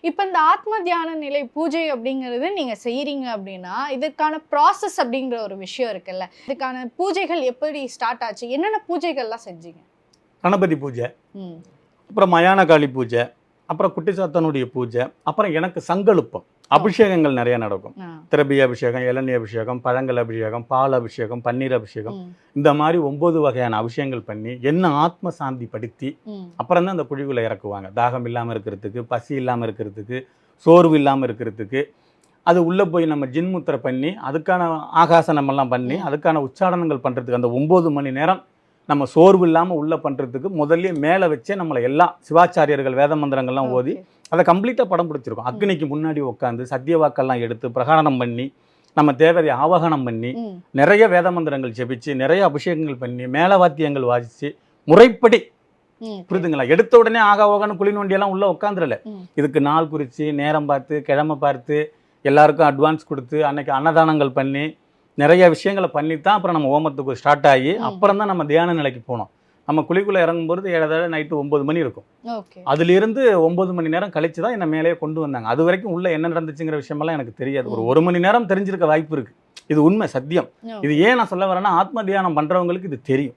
இப்ப இந்த ஆத்ம தியான நிலை பூஜை அப்படிங்கிறது நீங்க செய்றீங்க அப்படின்னா இதுக்கான ப்ராசஸ் அப்படிங்கிற ஒரு விஷயம் இருக்குல்ல, இதுக்கான பூஜைகள் எப்படி ஸ்டார்ட் ஆச்சு, என்னென்ன பூஜைகள்லாம் செஞ்சீங்க? கணபதி பூஜை, ம். அப்புறம் மயான காளி பூஜை, அப்புறம் குட்டி சாத்தனுடைய பூஜை, அப்புறம் எனக்கு சங்கல்பம் அபிஷேகங்கள் நிறைய நடக்கும். திரபிய அபிஷேகம், இளநீர் அபிஷேகம், பழங்கள் அபிஷேகம், பால் அபிஷேகம், பன்னீர் அபிஷேகம், இந்த மாதிரி 9 வகையான அபிஷேகங்கள் பண்ணி என்ன ஆத்ம சாந்தி படுத்தி அப்புறம் தான் அந்த குழிக்குள்ள இறக்குவாங்க. தாகம் இல்லாமல் இருக்கிறதுக்கு, பசி இல்லாமல் இருக்கிறதுக்கு, சோர்வு இல்லாமல் இருக்கிறதுக்கு. அது உள்ளே போய் நம்ம ஜின்முத்திரை பண்ணி அதுக்கான ஆகாசனமெல்லாம் பண்ணி அதுக்கான உச்சாடனங்கள் பண்ணுறதுக்கு அந்த 9 மணி நேரம் நம்ம சோர்வு இல்லாமல் உள்ளே பண்ணுறதுக்கு முதல்ல மேலே வச்சே நம்மளை எல்லாம் சிவாச்சாரியர்கள் வேத மந்திரங்கள்லாம் ஓதி அதை கம்ப்ளீட்டாக படம் பிடிச்சிருக்கோம். அக்னிக்கு முன்னாடி உட்காந்து சத்தியவாக்கெல்லாம் எடுத்து பிரகாரணம் பண்ணி நம்ம தேவதையை ஆவாகனம் பண்ணி நிறைய வேத மந்திரங்கள் ஜெபிச்சு நிறைய அபிஷேகங்கள் பண்ணி மேல வாத்தியங்கள் வாசிச்சு முறைப்படி, புரியுதுங்களா? எடுத்த உடனே ஆகாவாகன்னு குழி நோண்டியெல்லாம் உள்ளே உட்காந்துடல. இதுக்கு நாள் குறித்து நேரம் பார்த்து கிழமை பார்த்து எல்லாருக்கும் அட்வான்ஸ் கொடுத்து அன்னைக்கு அன்னதானங்கள் பண்ணி நிறைய விஷயங்களை பண்ணித்தான் அப்புறம் நம்ம ஹோமத்துக்கு ஸ்டார்ட் ஆகி அப்புறம் தான் நம்ம தியான நிலைக்கு போனோம். நம்ம குழிக்குள்ளே இறங்கும்போது ஏழாவது நைட்டு 9 மணி இருக்கும். அதுலேருந்து 9 மணி நேரம் கழிச்சு தான் என்னை மேலே கொண்டு வந்தாங்க. அது வரைக்கும் உள்ள என்ன நடந்துச்சுங்கிற விஷயமெல்லாம் எனக்கு தெரியாது. ஒரு மணி நேரம் தெரிஞ்சிருக்க வாய்ப்பு இருக்கு. இது உண்மை, சத்தியம். இது ஏன் நான் சொல்ல வரேன்னா ஆத்ம தியானம் பண்றவங்களுக்கு இது தெரியும்.